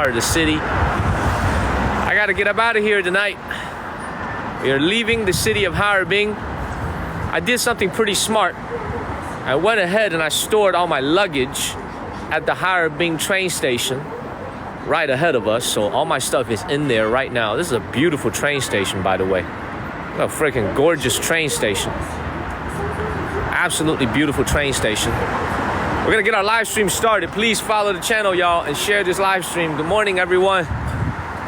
of the city. I gotta get up out of here tonight. We are leaving the city of Harbin. I did something pretty smart. I went ahead and I stored all my luggage at the Harbin train station right ahead of us. So all my stuff is in there right now. This is a beautiful train station, by the way. A freaking gorgeous train station. Absolutely beautiful train station. We're gonna get our live stream started. Please follow the channel, y'all, and share this live stream. Good morning, everyone.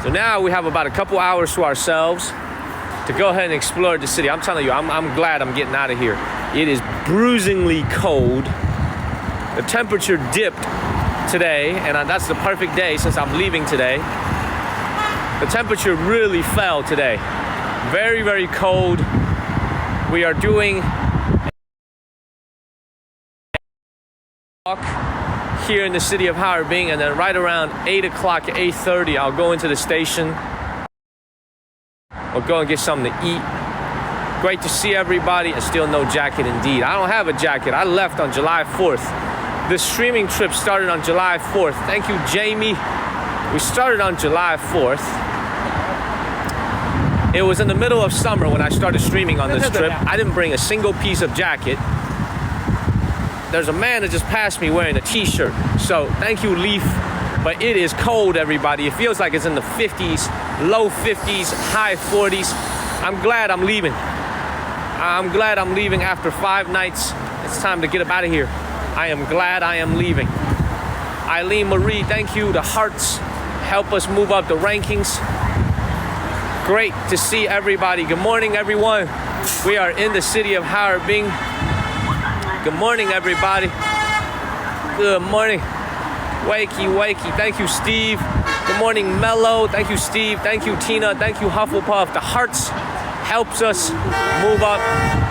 So now we have about a couple hours to ourselves to go ahead and explore the city. I'm telling you, I'm glad I'm getting out of here. It is bruisingly cold. The temperature dipped today, and that's the perfect day since I'm leaving today. The temperature really fell today. Very, very cold. We are doing a walk here in the city of Harbin, and then right around 8 o'clock, 8:30, I'll go into the station. We'll go and get something to eat. Great to see everybody, and still no jacket indeed. I don't have a jacket. I left on July 4th. The streaming trip started on July 4th. Thank you, Jamie. We started on July 4th. It was in the middle of summer when I started streaming on this trip. I didn't bring a single piece of jacket. There's a man that just passed me wearing a t-shirt. So thank you, Leaf. But it is cold, everybody. It feels like it's in the 50s, low 50s, high 40s. I'm glad I'm leaving. I'm glad I'm leaving after 5 nights. It's time to get up out of here. I am glad I am leaving. Eileen Marie, thank you. The hearts help us move up the rankings. Great to see everybody. Good morning, everyone. We are in the city of Harbin. Good morning, everybody. Good morning. Wakey, wakey. Thank you, Steve. Good morning, Mello. Thank you, Steve. Thank you, Tina. Thank you, Hufflepuff. The hearts helps us move up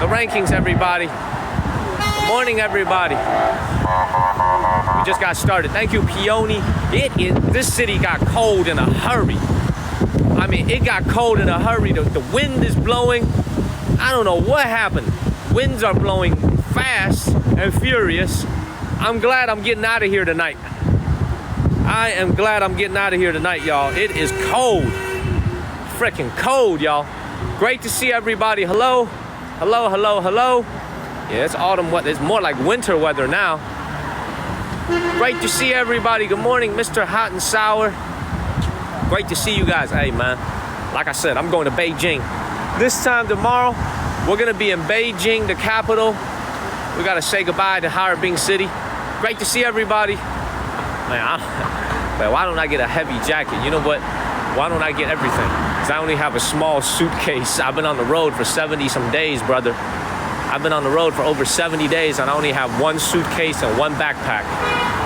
the rankings, everybody. Good morning, everybody. We just got started. Thank you, Peony. This city got cold in a hurry. I mean, it got cold in a hurry. The wind is blowing. I don't know what happened. Winds are blowing fast and furious. I'm glad I'm getting out of here tonight. I am glad I'm getting out of here tonight, y'all. It is cold. Freaking cold, y'all. Great to see everybody. Hello. Hello, hello, hello. Yeah, it's autumn weather. It's more like winter weather now. Great to see everybody. Good morning, Mr. Hot and Sour. Great to see you guys. Hey, man. Like I said, I'm going to Beijing. This time tomorrow, we're going to be in Beijing, the capital. We got to say goodbye to Harbin City. Great to see everybody. Man, why don't I get a heavy jacket? You know what? Why don't I get everything? Because I only have a small suitcase. I've been on the road for 70-some days, brother. I've been on the road for over 70 days, and I only have one suitcase and one backpack.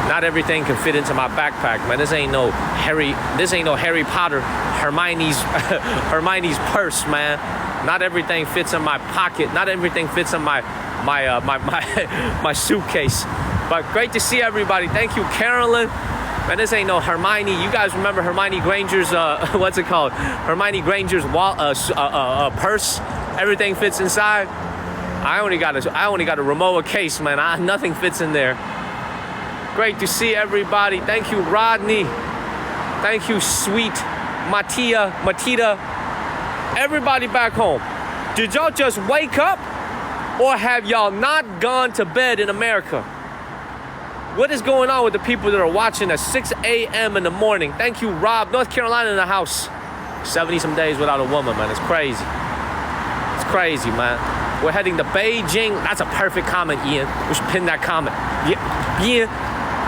Not everything can fit into my backpack, man. This ain't no Harry Potter, Hermione's purse, man. Not everything fits in my pocket. Not everything fits in my suitcase. But great to see everybody. Thank you, Carolyn. Man, this ain't no Hermione. You guys remember Hermione Granger's what's it called? Hermione Granger's purse. Everything fits inside. I only got a Rimowa case, man. Nothing fits in there. Great to see everybody. Thank you, Rodney. Thank you, sweet Matita. Everybody back home. Did y'all just wake up, or have y'all not gone to bed in America? What is going on with the people that are watching at 6 a.m. in the morning? Thank you, Rob. North Carolina in the house. 70-some days without a woman, man. It's crazy. It's crazy, man. We're heading to Beijing. That's a perfect comment, Ian. We should pin that comment. Yeah.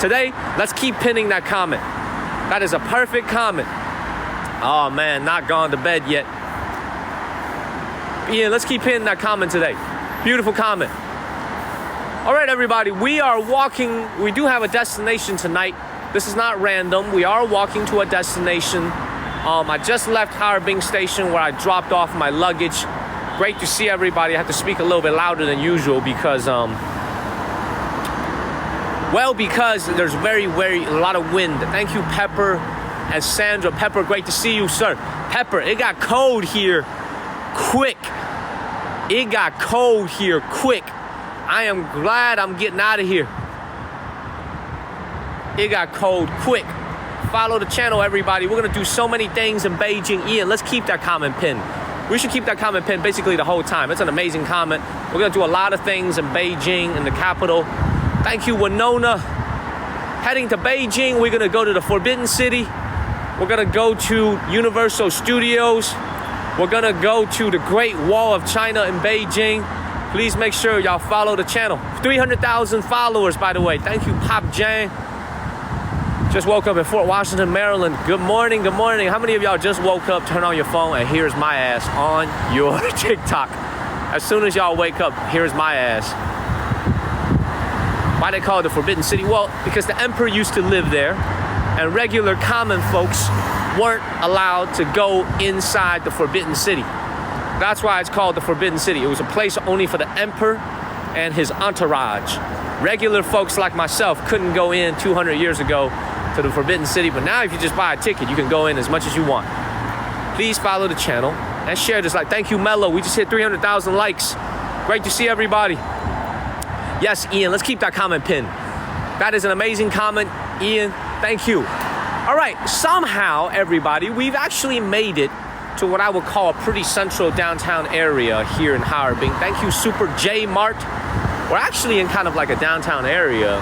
Today, let's keep pinning that comment. That is a perfect comment. Oh, man, not gone to bed yet. Ian, let's keep pinning that comment today. Beautiful comment. All right, everybody, we are walking. We do have a destination tonight. This is not random. We are walking to a destination. I just left Harbin Station where I dropped off my luggage. Great to see everybody. I have to speak a little bit louder than usual because, because there's a lot of wind. Thank you, Pepper and Sandra. Pepper, great to see you, sir. Pepper, it got cold here quick. It got cold here quick. I am glad I'm getting out of here. It got cold quick. Follow the channel, everybody. We're gonna do so many things in Beijing. Ian, let's keep that comment pinned. We should keep that comment pinned basically the whole time. It's an amazing comment. We're gonna do a lot of things in Beijing, in the capital. Thank you, Winona. Heading to Beijing, we're gonna go to the Forbidden City. We're gonna go to Universal Studios. We're gonna go to the Great Wall of China in Beijing. Please make sure y'all follow the channel. 300,000 followers, by the way. Thank you, Pop Jang. Just woke up in Fort Washington, Maryland. Good morning, good morning. How many of y'all just woke up, turn on your phone, and here's my ass on your TikTok? As soon as y'all wake up, here's my ass. Why they call it the Forbidden City? Well, because the emperor used to live there, and regular common folks weren't allowed to go inside the Forbidden City. That's why it's called the Forbidden City. It was a place only for the emperor and his entourage. Regular folks like myself couldn't go in 200 years ago to the Forbidden City, but now if you just buy a ticket, you can go in as much as you want. Please follow the channel and share this. Like, thank you, Mello. We just hit 300,000 likes. Great to see everybody. Yes, Ian, let's keep that comment pinned. That is an amazing comment, Ian. Thank you. All right, somehow, everybody, we've actually made it to what I would call a pretty central downtown area here in Harbin. Thank you, Super J Mart. We're actually in kind of like a downtown area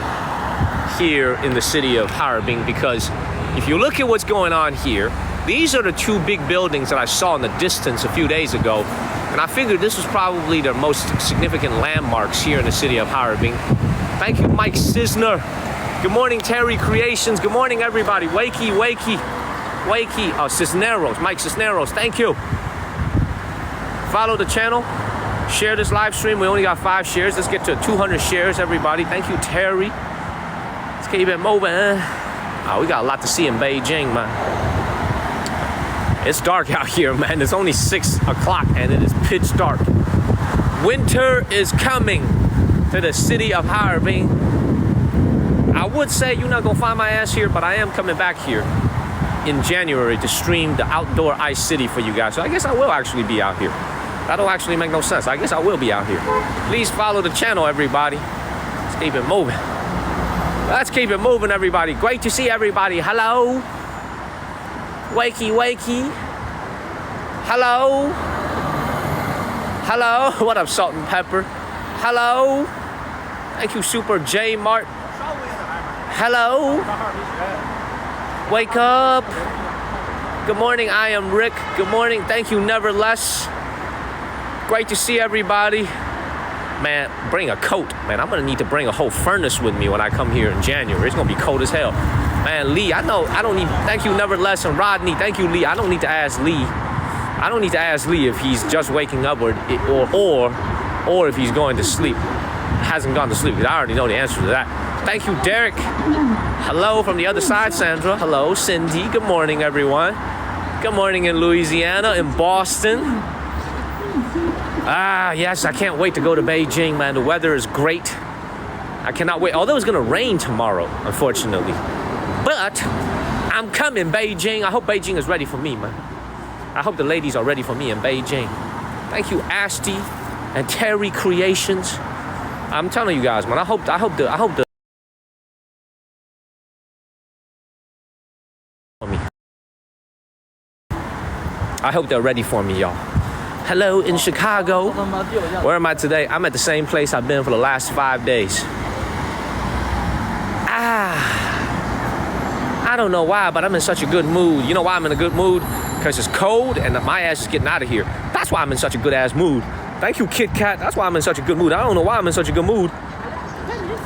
here in the city of Harbin, because if you look at what's going on here, these are the two big buildings that I saw in the distance a few days ago. And I figured this was probably their most significant landmarks here in the city of Harbin. Thank you, Mike Cisner. Good morning, Terry Creations. Good morning, everybody. Wakey. Oh, Cisneros, Mike Cisneros. Thank you. Follow the channel. Share this live stream. We only got 5 shares. Let's get to 200 shares, everybody. Thank you, Terry. Let's keep it moving. Oh, we got a lot to see in Beijing, man. It's dark out here, man. It's only 6 o'clock and it is pitch dark. Winter is coming to the city of Harbin. I would say you're not gonna find my ass here, but I am coming back here in January to stream the outdoor ice city for you guys. So I guess I will actually be out here. That don't actually make no sense. I guess I will be out here. Please follow the channel, everybody. Let's keep it moving. Let's keep it moving, everybody. Great to see everybody. Hello. Wakey. Hello. Hello. What up, Salt and Pepper? Hello. Thank you, Super J Mart. Hello. Wake up. Good morning, I am Rick. Good morning. Thank you, Nevertheless. Great to see everybody. Man, bring a coat. Man, I'm gonna need to bring a whole furnace with me when I come here in January. It's gonna be cold as hell. Man, Lee, I don't need, thank you, Nevertheless, and Rodney. Thank you, Lee. I don't need to ask Lee. I don't need to ask Lee if he's just waking up or if he's going to sleep. Hasn't gone to sleep, because I already know the answer to that. Thank you, Derek. Hello from the other side, Sandra. Hello, Cindy. Good morning, everyone. Good morning in Louisiana, in Boston. Ah, yes, I can't wait to go to Beijing, man. The weather is great. I cannot wait. Although it's gonna rain tomorrow, unfortunately. But I'm coming, Beijing. I hope Beijing is ready for me, man. I hope the ladies are ready for me in Beijing. Thank you, Asti and Terry Creations. I'm telling you guys, man. I hope they're ready for me, y'all. Hello in Chicago. Where am I today? I'm at the same place I've been for the last 5 days. I don't know why, but I'm in such a good mood. You know why I'm in a good mood? Because it's cold and my ass is getting out of here. That's why I'm in such a good ass mood. Thank you, Kit Kat. That's why I'm in such a good mood. I don't know why I'm in such a good mood.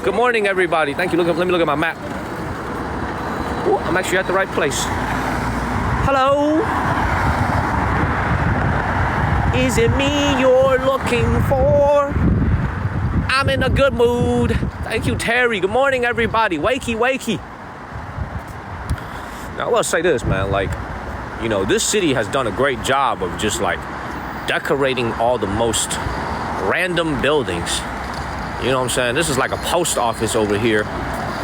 Good morning, everybody. Thank you. Let me look at my map. Ooh, I'm actually at the right place. Hello. Is it me you're looking for? I'm in a good mood. Thank you, Terry. Good morning, everybody. Wakey. Now, I will say this, man. Like, you know, this city has done a great job of just, like, decorating all the most random buildings. You know what I'm saying? This is like a post office over here.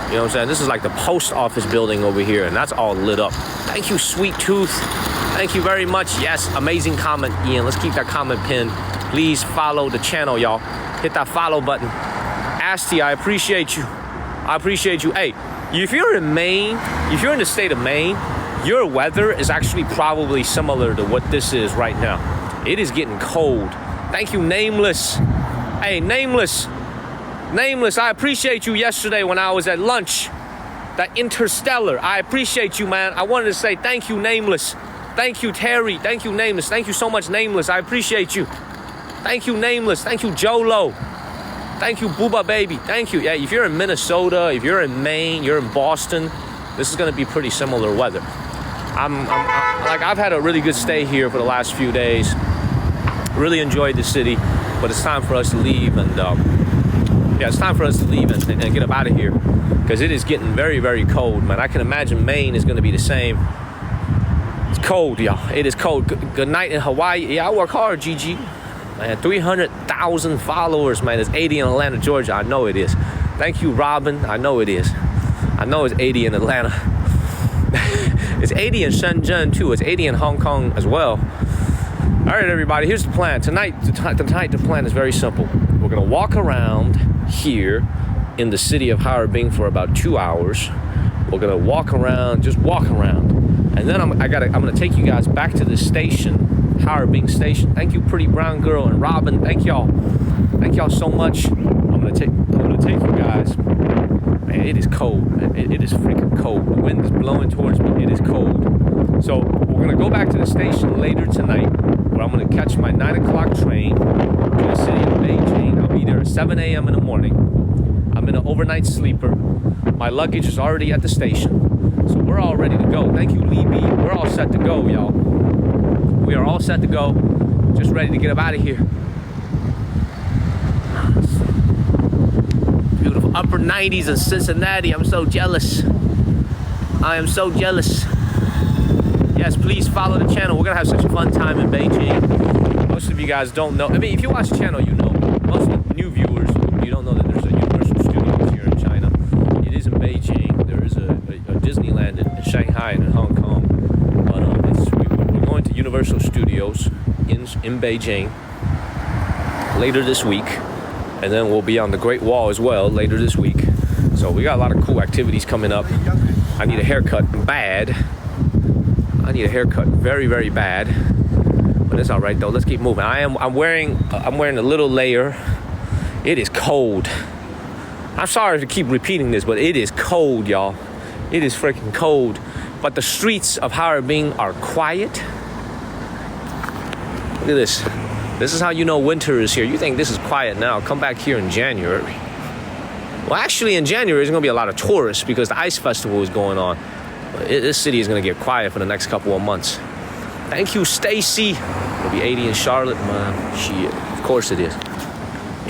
You know what I'm saying? This is like the post office building over here, and that's all lit up. Thank you, Sweet Tooth. Thank you very much. Yes, amazing comment, Ian. Let's keep that comment pinned. Please follow the channel, y'all. Hit that follow button. Asti, I appreciate you. Hey, if you're in Maine, if you're in the state of Maine, your weather is actually probably similar to what this is right now. It is getting cold. Thank you, Nameless. Hey, Nameless, I appreciate you yesterday when I was at lunch. That Interstellar, I appreciate you, man. I wanted to say thank you, Nameless. Thank you, Terry. Thank you, Nameless. Thank you so much, Nameless. I appreciate you. Thank you, Nameless. Thank you, Jolo. Thank you, Booba Baby. Thank you. Yeah, if you're in Minnesota, if you're in Maine, you're in Boston, this is gonna be pretty similar weather. I've had a really good stay here for the last few days. Really enjoyed the city, but it's time for us to leave and it's time for us to leave and get up out of here because it is getting very, very cold, man. I can imagine Maine is gonna be the same. It's cold, y'all. It is cold. Good night in Hawaii. Yeah, I work hard, GG. Man, 300,000 followers, man. It's 80 in Atlanta, Georgia. I know it is. Thank you, Robin. I know it is. I know it's 80 in Atlanta. It's 80 in Shenzhen, too. It's 80 in Hong Kong as well. All right, everybody, here's the plan. Tonight, the plan is very simple. We're going to walk around here in the city of Harbin for about 2 hours. We're going to walk around, just walk around. And then I'm going to take you guys back to the station, Harbin Station. Thank you, Pretty Brown Girl and Robin. Thank y'all so much. I'm gonna take you guys. Man, it is cold. Man. It is freaking cold. The wind is blowing towards me. It is cold. So we're gonna go back to the station later tonight, where I'm gonna catch my 9 o'clock train to the city of Beijing. I'll be there at 7 a.m. in the morning. I'm in an overnight sleeper. My luggage is already at the station, so we're all ready to go. Thank you, Lee B. We're all set to go, y'all. We are all set to go, just ready to get up out of here. Beautiful upper 90s in Cincinnati. I'm so jealous. I am so jealous. Yes, please follow the channel. We're gonna have such a fun time in Beijing. Most of you guys don't know. I mean, if you watch the channel, you know. Most of the new viewers, you don't know that there's a Universal Studios here in China. It is in Beijing. There is a Disneyland in Shanghai and in Hong Kong. But we're going to Universal Studios in Beijing later this week, and then we'll be on the Great Wall as well later this week. So we got a lot of cool activities coming up. I need a haircut bad. I need a haircut very, very bad, but it's all right though. Let's keep moving. I'm wearing a little layer. It is cold. I'm sorry to keep repeating this, but it is cold, y'all. It is freaking cold. But the streets of Harbin are quiet. Look at this. This is how you know winter is here. You think this is quiet now. Come back here in January. Well, actually in January, there's going to be a lot of tourists because the ice festival is going on. This city is going to get quiet for the next couple of months. Thank you, Stacy. It'll be 80 in Charlotte. Man, shit. Of course it is.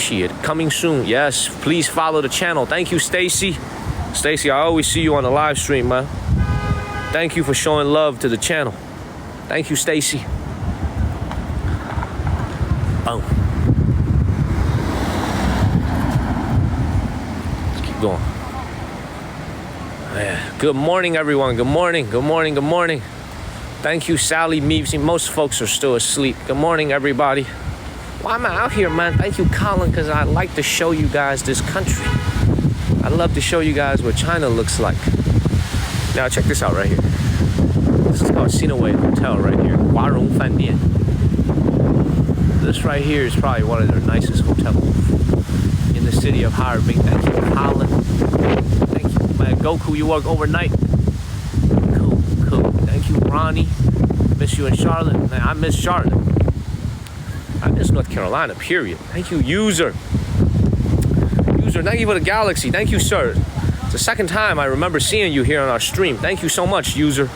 Shit. Coming soon. Yes, please follow the channel. Thank you, Stacy. Stacy, I always see you on the live stream, man. Thank you for showing love to the channel. Thank you, Stacy. Boom. Let's keep going. Yeah. Good morning, everyone. Good morning. Good morning. Good morning. Thank you, Sally Meavesy. Most folks are still asleep. Good morning, everybody. Why am I out here, man? Thank you, Colin, because I like to show you guys this country. I love to show you guys what China looks like. Now, check this out right here. This is called Sinaway Hotel right here. Huarong Fandian. This right here is probably one of their nicest hotels in the city of Harbin. Thank you, Colin. Thank you, man. Goku, you work overnight. Cool, cool. Thank you, Ronnie. Miss you in Charlotte. Man, I miss Charlotte. I miss North Carolina, period. Thank you, User. User, thank you for the galaxy. Thank you, sir. It's the second time I remember seeing you here on our stream. Thank you so much, User.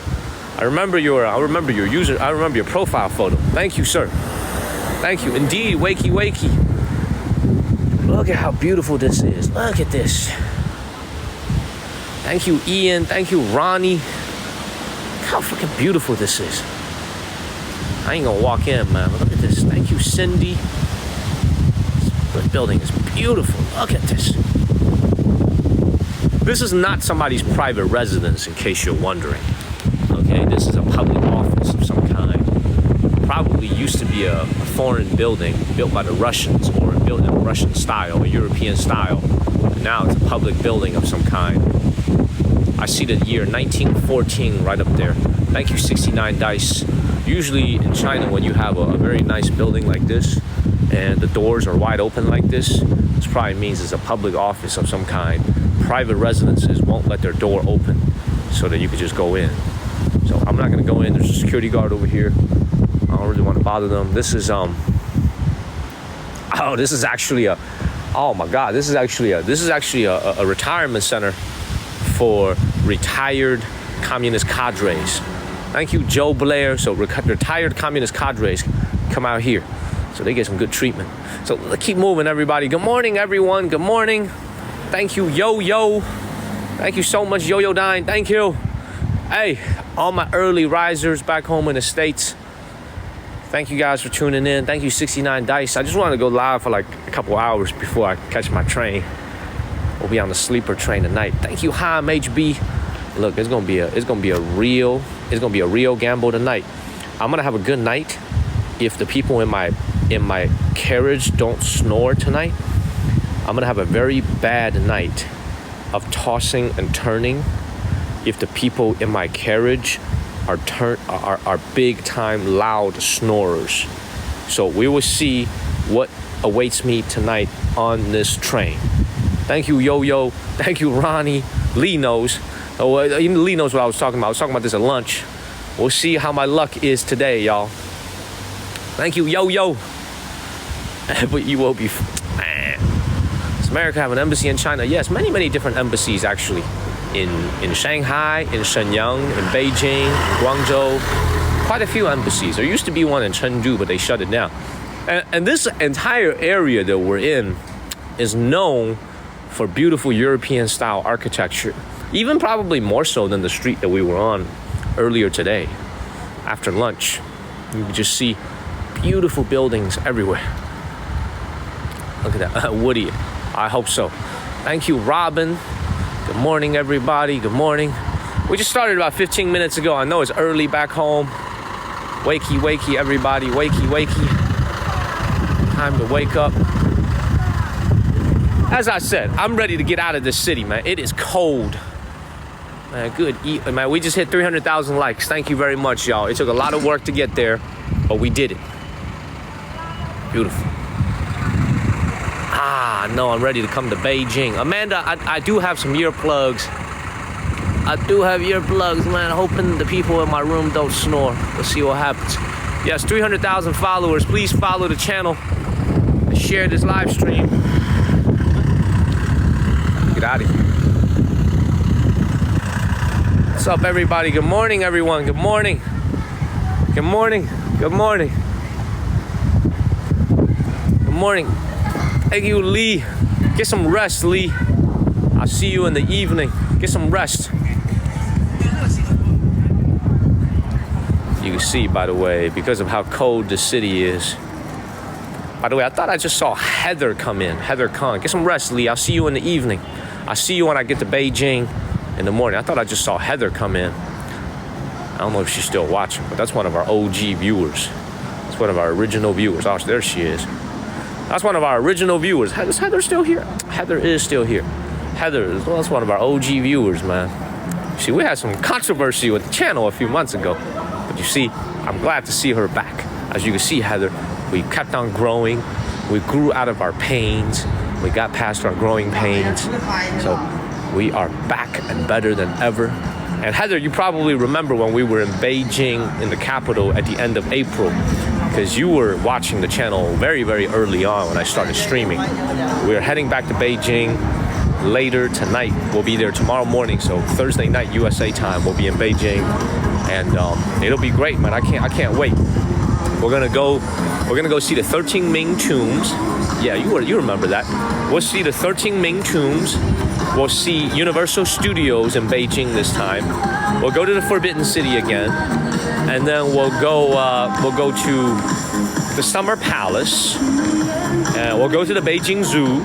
I remember your profile photo. Thank you, sir. Thank you. Indeed, wakey, wakey. Look at how beautiful this is. Look at this. Thank you, Ian. Thank you, Ronnie. Look how freaking beautiful this is. I ain't gonna walk in, man, but look at this. Thank you, Cindy. This building is beautiful. Look at this. This is not somebody's private residence, in case you're wondering. Okay, this is a public office of some kind. Probably used to be a foreign building built by the Russians, or built in a Russian style, a European style. But now it's a public building of some kind. I see the year 1914 right up there. Thank you, 69 Dice. Usually in China, when you have a very nice building like this and the doors are wide open like this probably means it's a public office of some kind. Private residences won't let their door open so that you could just go in. So I'm not gonna go in. There's a security guard over here. I don't really want to bother them. This is this is actually a retirement center for retired communist cadres. Thank you, Joe Blair. So retired communist cadres come out here, so they get some good treatment. So let's keep moving, everybody. Good morning, everyone. Good morning. Thank you, Yo-Yo. Thank you so much, Yo-Yo Dine. Thank you. Hey, all my early risers back home in the States. Thank you guys for tuning in. Thank you, 69 Dice. I just wanted to go live for like a couple hours before I catch my train. We'll be on the sleeper train tonight. Thank you, Ham HB. Look, it's gonna be a real gamble tonight. I'm gonna have a good night if the people in my carriage don't snore tonight. I'm gonna have a very bad night of tossing and turning if the people in my carriage are big time loud snorers. So we will see what awaits me tonight on this train. Thank you, Yo-Yo. Thank you, Ronnie. Lee knows. Oh, even Lee knows what I was talking about. I was talking about this at lunch. We'll see how my luck is today, y'all. Thank you, Yo-Yo. But you will be... Man. Does America have an embassy in China? Yes, many different embassies, actually. In Shanghai, in Shenyang, in Beijing, in Guangzhou. Quite a few embassies. There used to be one in Chengdu, but they shut it down. And this entire area that we're in is known for beautiful European-style architecture. Even probably more so than the street that we were on earlier today. After lunch, you could just see beautiful buildings everywhere. Look at that, Woody. I hope so. Thank you, Robin. Good morning, everybody. Good morning. We just started about 15 minutes ago. I know it's early back home. Wakey, wakey, everybody. Wakey, wakey. Time to wake up. As I said, I'm ready to get out of this city, man. It is cold. Man, man, we just hit 300,000 likes. Thank you very much, y'all. It took a lot of work to get there, but we did it. Beautiful. No, I'm ready to come to Beijing. Amanda, I do have some earplugs. I do have earplugs, man. Hoping the people in my room don't snore. Let's see what happens. Yes, 300,000 followers. Please follow the channel and share this live stream. Get out of here. What's up, everybody? Good morning, everyone. Good morning. Good morning. Good morning. Good morning. Thank you, Lee. Get some rest, Lee. I'll see you in the evening. Get some rest. You can see, by the way, because of how cold the city is. By the way, I thought I just saw Heather come in. Heather Khan. Get some rest, Lee. I'll see you in the evening. I'll see you when I get to Beijing in the morning. I thought I just saw Heather come in. I don't know if she's still watching, but that's one of our OG viewers. That's one of our original viewers. Oh, there she is. That's one of our original viewers. Is Heather still here? Heather is still here. Heather, that's one of our OG viewers, man. See, we had some controversy with the channel a few months ago. But you see, I'm glad to see her back. As you can see, Heather, we kept on growing. We grew out of our pains. We got past our growing pains. So we are back and better than ever. And Heather, you probably remember when we were in Beijing in the capital at the end of April, because you were watching the channel very, very early on when I started streaming. We're heading back to Beijing later tonight. We'll be there tomorrow morning, so Thursday night USA time, we'll be in Beijing, and it'll be great, man. I can't wait. We're gonna go see the 13 Ming tombs. Yeah, you remember that. We'll see the 13 Ming tombs. We'll see Universal Studios in Beijing this time. We'll go to the Forbidden City again, and then we'll go to the Summer Palace, and we'll go to the Beijing Zoo,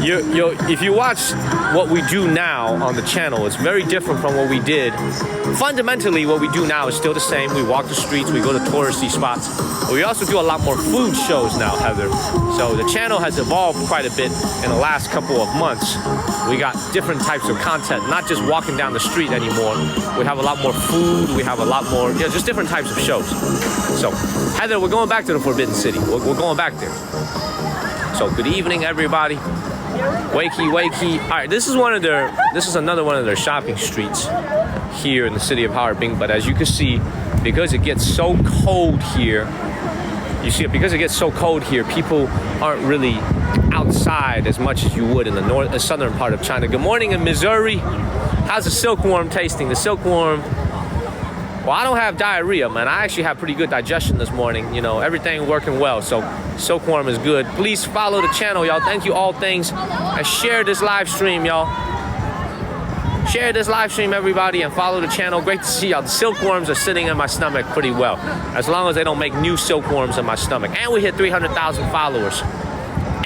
if you watch what we do now on the channel, it's very different from what we did. Fundamentally, what we do now is still the same. We walk the streets, we go to touristy spots. But we also do a lot more food shows now, Heather. So the channel has evolved quite a bit in the last couple of months. We got different types of content, not just walking down the street anymore. We have a lot more food, we have a lot more, just different types of shows. So, Heather, we're going back to the Forbidden City. We're going back there. So, good evening, everybody. Wakey, wakey. All right, this is another one of their shopping streets here in the city of Harbin. But as you can see, because it gets so cold here, because it gets so cold here, people aren't really outside as much as you would in the southern part of China. Good morning in Missouri. How's the silkworm tasting? The silkworm. Well, I don't have diarrhea, man. I actually have pretty good digestion this morning. Everything working well. So silkworm is good. Please follow the channel, y'all. Thank you, all things. And share this live stream, y'all. Share this live stream, everybody, and follow the channel. Great to see y'all. The silkworms are sitting in my stomach pretty well, as long as they don't make new silkworms in my stomach. And we hit 300,000 followers.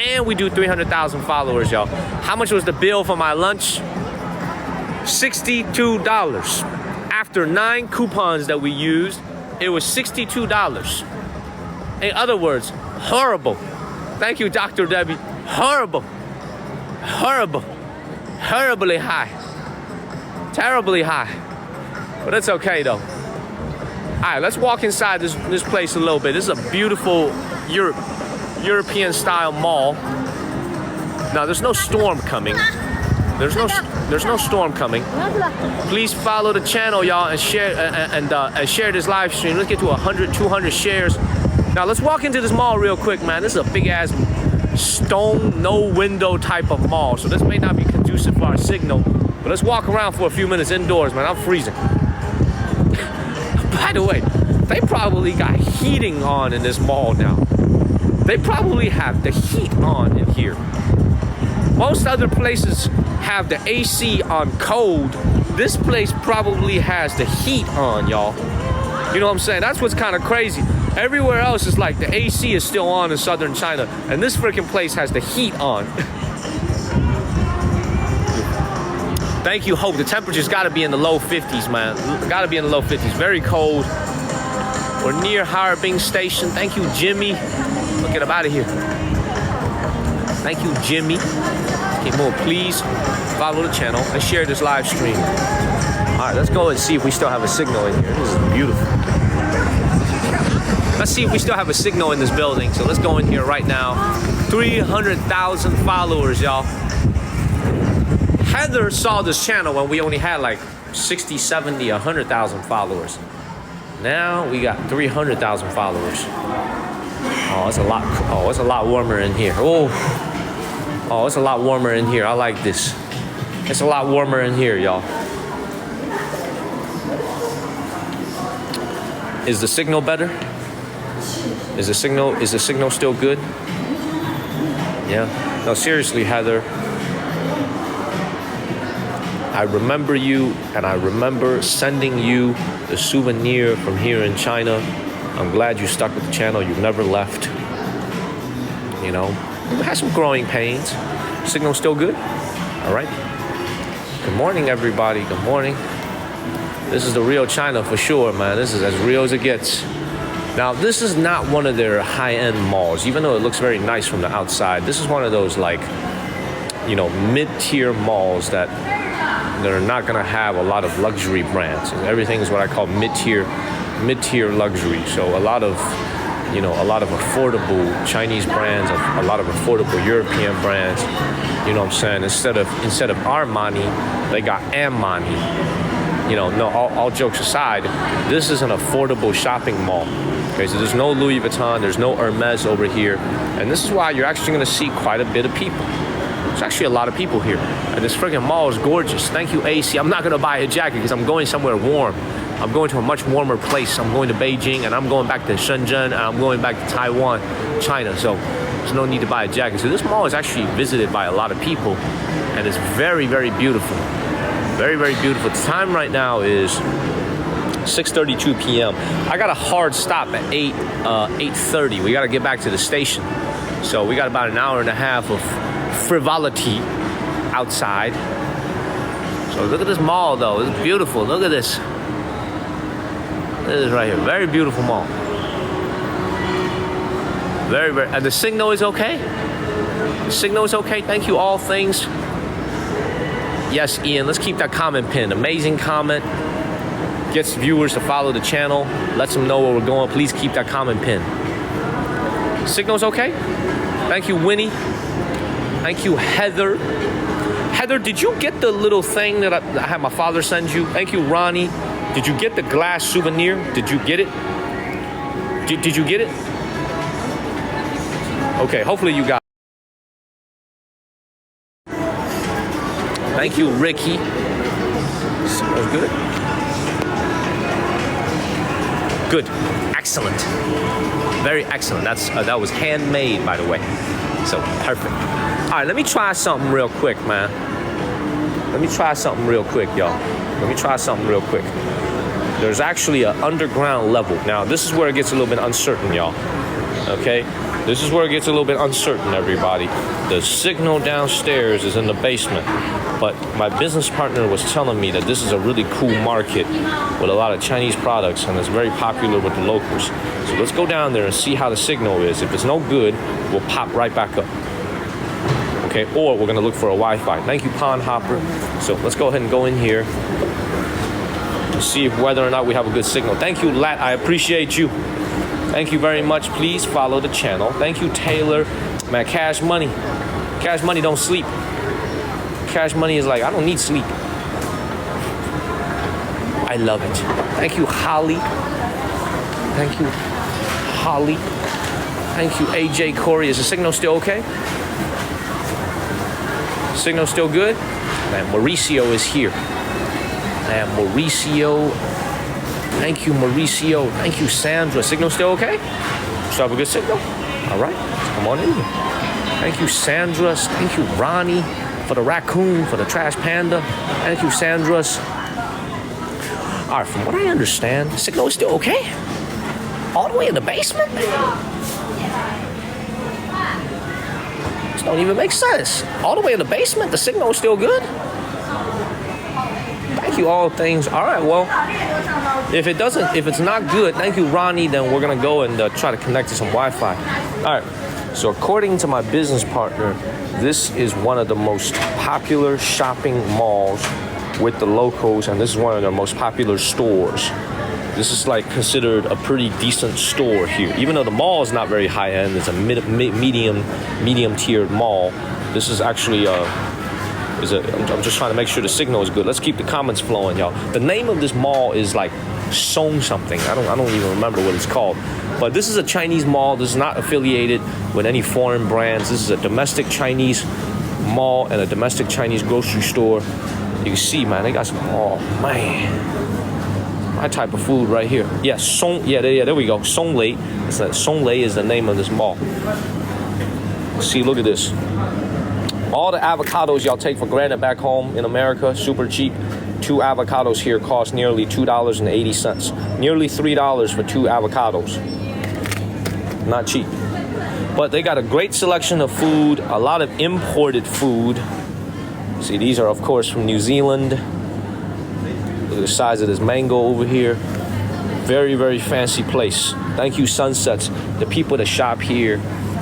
And we do 300,000 followers, y'all. How much was the bill for my lunch? $62. After 9 coupons that we used, it was $62. In other words, horrible. Thank you, Dr. Debbie. Horrible. Horrible. Horribly high. Terribly high. But it's okay, though. All right, let's walk inside this place a little bit. This is a beautiful European-style mall. Now, there's no storm coming. There's no storm coming. Please follow the channel, y'all, and share and share this live stream. Let's get to 100, 200 shares. Now let's walk into this mall real quick, man. This is a big ass stone, no window type of mall, so this may not be conducive for our signal. But let's walk around for a few minutes indoors, man. I'm freezing. By the way, they probably got heating on in this mall now. They probably have the heat on in here. Most other places have the AC on cold. This place probably has the heat on, y'all. You know what I'm saying? That's what's kind of crazy. Everywhere else is like the AC is still on in southern China, and this freaking place has the heat on. Thank you, Hope. The temperature's got to be in the low 50s, man. Got to be in the low 50s. Very cold. We're near Harbin Station. Thank you, Jimmy. Look, get up out of here. Thank you, Jimmy. Okay, more, please follow the channel and share this live stream. All right, let's go and see if we still have a signal in here. This is beautiful. Let's see if we still have a signal in this building. So let's go in here right now. 300,000 followers, y'all. Heather saw this channel when we only had like 60, 70, 100,000 followers. Now we got 300,000 followers. Oh, it's a lot. Oh, it's a lot warmer in here. Oh, it's a lot warmer in here. I like this. It's a lot warmer in here, y'all. Is the signal better? Is the signal still good? Yeah. No, seriously, Heather. I remember you, and I remember sending you the souvenir from here in China. I'm glad you stuck with the channel. You've never left. You know, we had some growing pains. Signal still good? All right. Good morning, everybody. Good morning. This is the real China for sure, man. This is as real as it gets. Now, this is not one of their high-end malls, even though it looks very nice from the outside. This is one of those, like, you know, mid-tier malls that they're not going to have a lot of luxury brands. Everything is what I call mid-tier luxury. So a lot of affordable Chinese brands, a lot of affordable European brands. You know what I'm saying? Instead of Armani, they got Armani. You know, no, all jokes aside, this is an affordable shopping mall. Okay, so there's no Louis Vuitton, there's no Hermes over here. And this is why you're actually gonna see quite a bit of people. There's actually a lot of people here. And this freaking mall is gorgeous. Thank you, AC. I'm not gonna buy a jacket because I'm going somewhere warm. I'm going to a much warmer place. I'm going to Beijing, and I'm going back to Shenzhen, and I'm going back to Taiwan, China. So there's no need to buy a jacket. So this mall is actually visited by a lot of people, and it's very, very beautiful. Very, very beautiful. The time right now is 6:32 p.m. I got a hard stop at 8:30. We got to get back to the station. So we got about an hour and a half of frivolity outside. So look at this mall though, it's beautiful, look at this. Look at this right here, very beautiful mall. Very, very, and the signal is okay? The signal is okay, thank you, all things. Yes, Ian, let's keep that comment pinned. Amazing comment. Gets viewers to follow the channel. Lets them know where we're going. Please keep that comment pinned. Signal's okay? Thank you, Winnie. Thank you, Heather. Heather, did you get the little thing that I had my father send you? Thank you, Ronnie. Did you get the glass souvenir? Did you get it? Did you get it? Okay, hopefully you got it. Thank you, Ricky. Smells good. Good. Excellent. Very excellent. That was handmade, by the way. So, perfect. All right, let me try something real quick, man. Let me try something real quick, y'all. Let me try something real quick. There's actually an underground level. Now, this is where it gets a little bit uncertain, y'all. Okay? This is where it gets a little bit uncertain, everybody. The signal downstairs is in the basement. But my business partner was telling me that this is a really cool market with a lot of Chinese products, and it's very popular with the locals. So let's go down there and see how the signal is. If it's no good, we'll pop right back up. Okay, or we're gonna look for a Wi-Fi. Thank you, Pond Hopper. So let's go ahead and go in here to see if whether or not we have a good signal. Thank you, Lat, I appreciate you. Thank you very much. Please follow the channel. Thank you, Taylor. Man, Cash Money. Cash Money don't sleep. Cash Money is like, I don't need sleep. I love it. Thank you, Holly. Thank you, Holly. Thank you, AJ Corey. Is the signal still okay? Signal still good? Man, Mauricio is here. Man, Mauricio. Thank you, Mauricio. Thank you, Sandra. Signal still okay? Still have a good signal? All right, come on in here. Thank you, Sandra. Thank you, Ronnie, for the raccoon, for the trash panda. Thank you, Sandra's. All right, from what I understand, the signal is still okay? All the way in the basement? This don't even make sense. All the way in the basement, the signal is still good? Thank you, all things. All right, well, if it's not good, thank you, Ronnie, then we're gonna go and try to connect to some Wi-Fi. All right, so according to my business partner, this is one of the most popular shopping malls with the locals, and this is one of their most popular stores. This is like considered a pretty decent store here. Even though the mall is not very high end, it's a medium tiered mall. This is actually I'm just trying to make sure the signal is good. Let's keep the comments flowing, y'all. The name of this mall is like Song something. I don't even remember what it's called. But this is a Chinese mall. This is not affiliated with any foreign brands. This is a domestic Chinese mall and a domestic Chinese grocery store. You can see, man, they got some, oh man, my type of food right here. Yeah, there we go. Song Lei. Song Lei is the name of this mall. See, look at this. All the avocados y'all take for granted back home in America, super cheap. 2 avocados here cost nearly $2.80. Nearly $3 for 2 avocados. Not cheap. But they got a great selection of food, a lot of imported food. See, these are, of course, from New Zealand. Look at the size of this mango over here. Very, very fancy place. Thank you, Sunsets. The people that shop here,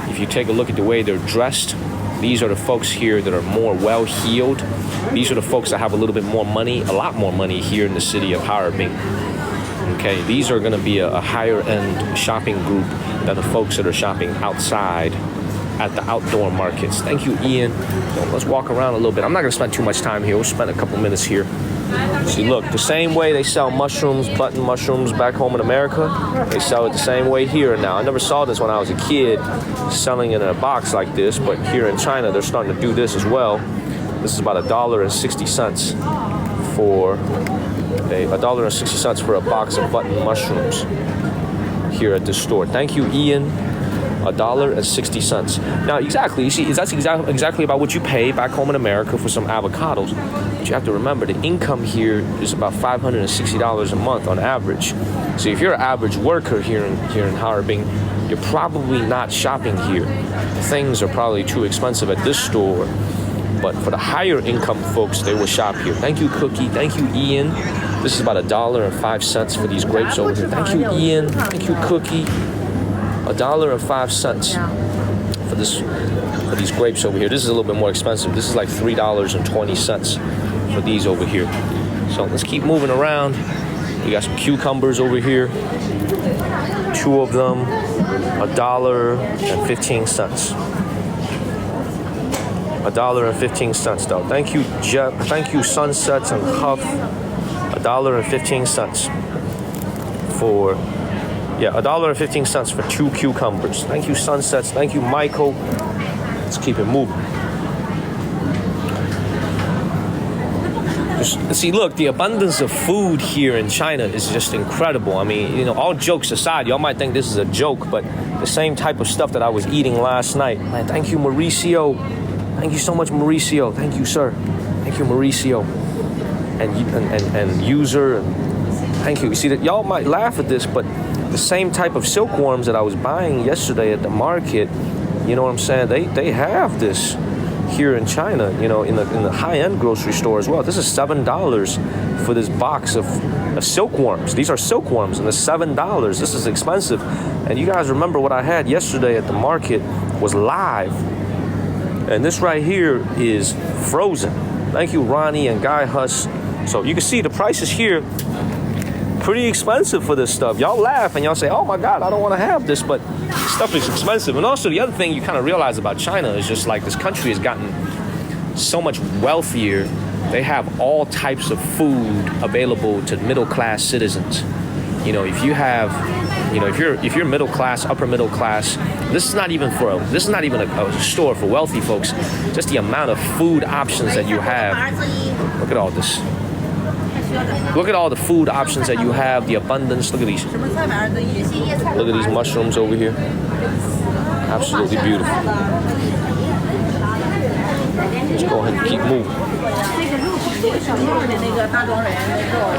if you take a look at the way they're dressed, these are the folks here that are more well-heeled. These are the folks that have a little bit more money, a lot more money here in the city of Harbin. Okay, these are gonna be a higher-end shopping group than the folks that are shopping outside at the outdoor markets. Thank you, Ian. So let's walk around a little bit. I'm not gonna spend too much time here. We'll spend a couple minutes here. See, look, the same way they sell mushrooms, button mushrooms back home in America, they sell it the same way here now. I never saw this when I was a kid, selling it in a box like this, but here in China, they're starting to do this as well. This is about $1.60 for $1.60 for a box of button mushrooms here at this store. Thank you, Ian. $1.60. Now, exactly, you see, that's exactly about what you pay back home in America for some avocados. But you have to remember the income here is about $560 a month on average. So if you're an average worker here in Harbin, you're probably not shopping here. Things are probably too expensive at this store. But for the higher income folks, they will shop here. Thank you, Cookie. Thank you, Ian. This is about $1.05 for these grapes over here. Thank you, Ian. Thank you, Cookie. $1.05 for these grapes over here. This is a little bit more expensive. This is like $3.20 for these over here. So let's keep moving around. We got some cucumbers over here. 2 of them, $1.15. $1.15 though. Thank you, Jeff. Thank you, Sunsets and Huff. $1.15 for, yeah, $1.15 for 2 cucumbers. Thank you, Sunsets. Thank you, Michael. Let's keep it moving. See, look, the abundance of food here in China is just incredible. I mean, you know, all jokes aside, y'all might think this is a joke, but the same type of stuff that I was eating last night. Man, thank you, Mauricio. Thank you so much, Mauricio. Thank you, sir. Thank you, Mauricio. And user. Thank you. You see that y'all might laugh at this, but the same type of silkworms that I was buying yesterday at the market, you know what I'm saying? They have this here in China, you know, in the high-end grocery store as well. This is $7 for this box of silkworms. These are silkworms, and it's $7. This is expensive. And you guys remember what I had yesterday at the market was live. And this right here is frozen. Thank you, Ronnie and Guy Huss. So you can see the prices here, pretty expensive for this stuff. Y'all laugh and y'all say, oh my God, I don't want to have this, but this stuff is expensive. And also the other thing you kind of realize about China is just like this country has gotten so much wealthier. They have all types of food available to middle-class citizens. You know, if you have, you know, if you're middle class, upper middle class, this is not even a store for wealthy folks. Just the amount of food options that you have. Look at all this. Look at all the food options that you have, the abundance. Look at these. Look at these mushrooms over here. Absolutely beautiful. Let's go ahead and keep moving. You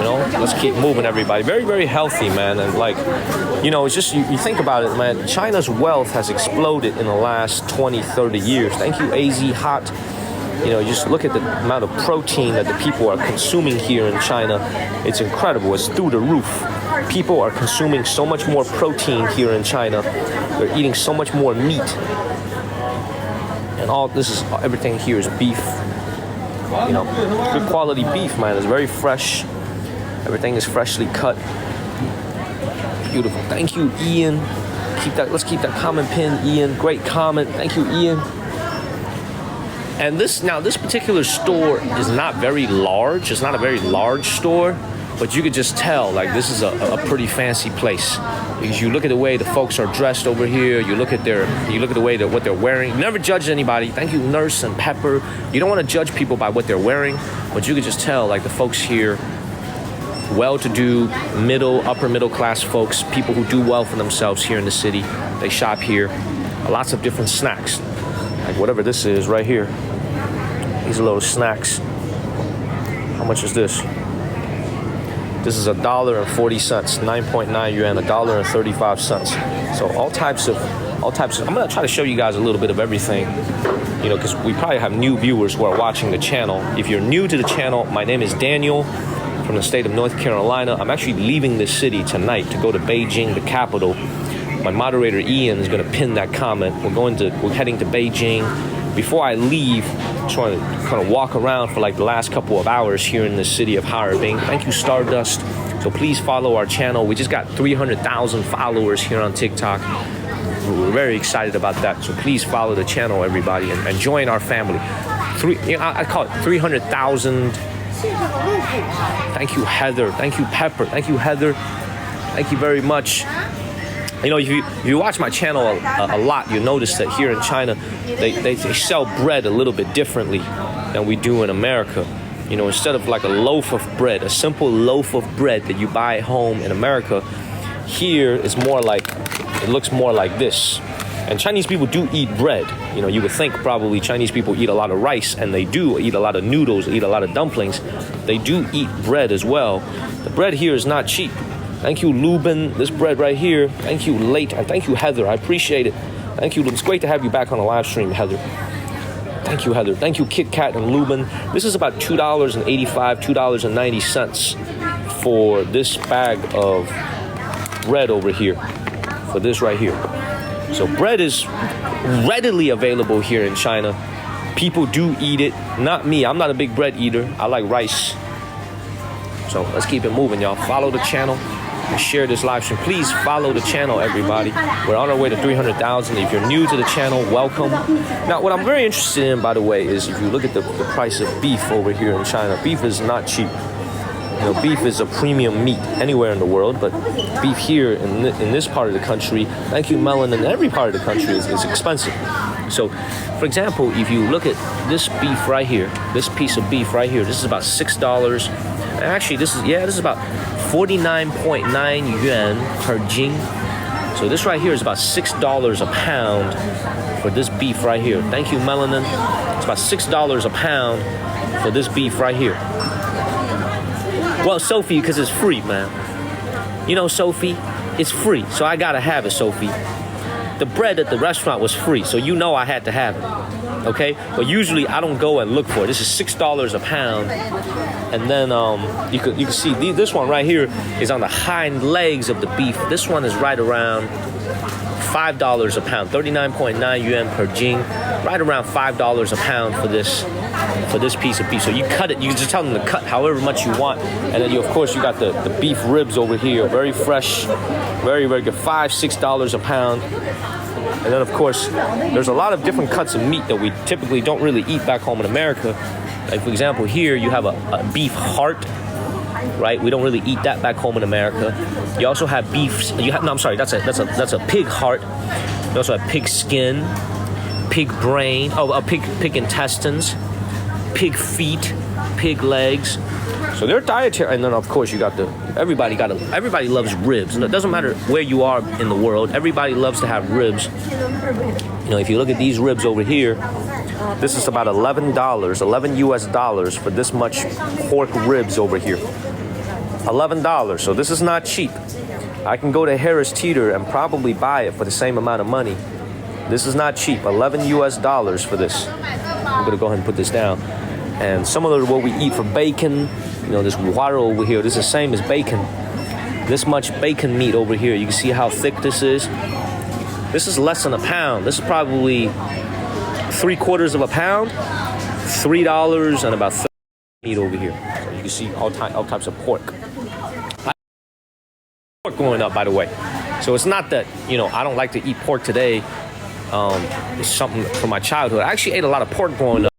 know, let's keep moving, everybody. Very, very healthy, man. And like, you know, it's just, you think about it, man. China's wealth has exploded in the last 20, 30 years. Thank you, AZ Hot. You know, just look at the amount of protein that the people are consuming here in China. It's incredible. It's through the roof. People are consuming so much more protein here in China. They're eating so much more meat. And all this is, everything here is beef. You know, good quality beef, man. It's very fresh. Everything is freshly cut. Beautiful. Thank you, Ian. Let's keep that comment pin, Ian. Great comment. Thank you, Ian. And this particular store is not very large. It's not a very large store, but you could just tell, like, this is a pretty fancy place. Because you look at the way the folks are dressed over here, you look at the way that what they're wearing. You never judge anybody. Thank you, Nurse and Pepper. You don't want to judge people by what they're wearing, but you could just tell, like, the folks here, well-to-do, upper middle class folks, people who do well for themselves here in the city. They shop here. Lots of different snacks, like whatever this is right here. These are little snacks. How much is this? This is $1.40, 9.9 yuan, $1.35. So all types of. I'm gonna try to show you guys a little bit of everything, you know, because we probably have new viewers who are watching the channel. If you're new to the channel, my name is Daniel from the state of North Carolina. I'm actually leaving this city tonight to go to Beijing, the capital. My moderator Ian is gonna pin that comment. We're heading to Beijing. Before I leave, I'm trying to kind of walk around for like the last couple of hours here in the city of Harbin. Thank you, Stardust. So please follow our channel. We just got 300,000 followers here on TikTok. We're very excited about that. So please follow the channel, everybody, and join our family. I call it 300,000. Thank you, Heather. Thank you, Pepper. Thank you, Heather. Thank you very much. You know, if you watch my channel a lot, you notice that here in China, they sell bread a little bit differently than we do in America. You know, instead of like a loaf of bread, a simple loaf of bread that you buy at home in America, here is more like, it looks more like this. And Chinese people do eat bread. You know, you would think probably Chinese people eat a lot of rice, and they do eat a lot of noodles, eat a lot of dumplings. They do eat bread as well. The bread here is not cheap. Thank you, Lubin. This bread right here. Thank you, Late. And thank you, Heather. I appreciate it. Thank you. It's great to have you back on the live stream, Heather. Thank you, Heather. Thank you, Kit Kat and Lubin. This is about $2.85, $2.90 for this bag of bread over here. For this right here. So bread is readily available here in China. People do eat it. Not me. I'm not a big bread eater. I like rice. So let's keep it moving, y'all. Follow the channel and share this live stream. Please follow the channel, everybody. We're on our way to 300,000. If you're new to the channel, welcome. Now, what I'm very interested in, by the way, is if you look at the price of beef over here in China, beef is not cheap. You know, beef is a premium meat anywhere in the world, but beef here in this part of the country, thank you, Melon, in every part of the country is expensive. So, for example, if you look at this beef right here, this piece of beef right here, this is about $6. Actually, this is about 49.9 yuan per jing. So this right here is about $6 a pound for this beef right here. Thank you, Melanin. It's about $6 a pound for this beef right here. Well, Sophie, because it's free, man. You know, Sophie, it's free, so I gotta have it, Sophie. The bread at the restaurant was free, so you know I had to have it. Okay? But usually I don't go and look for it. This is $6 a pound. And then you can see this one right here is on the hind legs of the beef. This one is right around $5 a pound, 39.9 yuan per jing, right around $5 a pound for this piece of beef. So you cut it, you just tell them to cut however much you want. And then of course you got the beef ribs over here, very fresh, very, very good, $5-6 a pound. And then of course, there's a lot of different cuts of meat that we typically don't really eat back home in America. Like for example, here you have a beef heart, right? We don't really eat that back home in America. You also have beef. That's a pig heart. You also have pig skin, pig brain. Pig intestines, pig feet, pig legs. So they're dietary. And then of course you got everybody loves ribs. And it doesn't matter where you are in the world. Everybody loves to have ribs. You know, if you look at these ribs over here, this is about $11 US for this much pork ribs over here. $11. So this is not cheap. I can go to Harris Teeter and probably buy it for the same amount of money. This is not cheap. $11 US for this. I'm gonna go ahead and put this down. And similar to what we eat for bacon, you know, this guaro over here, this is the same as bacon. This much bacon meat over here. You can see how thick this is. This is less than a pound. This is probably 3/4 of a pound. $3 and about 30 meat over here. So you can see all types of pork. Pork growing up, by the way. So it's not that, you know, I don't like to eat pork today. It's something from my childhood. I actually ate a lot of pork growing up.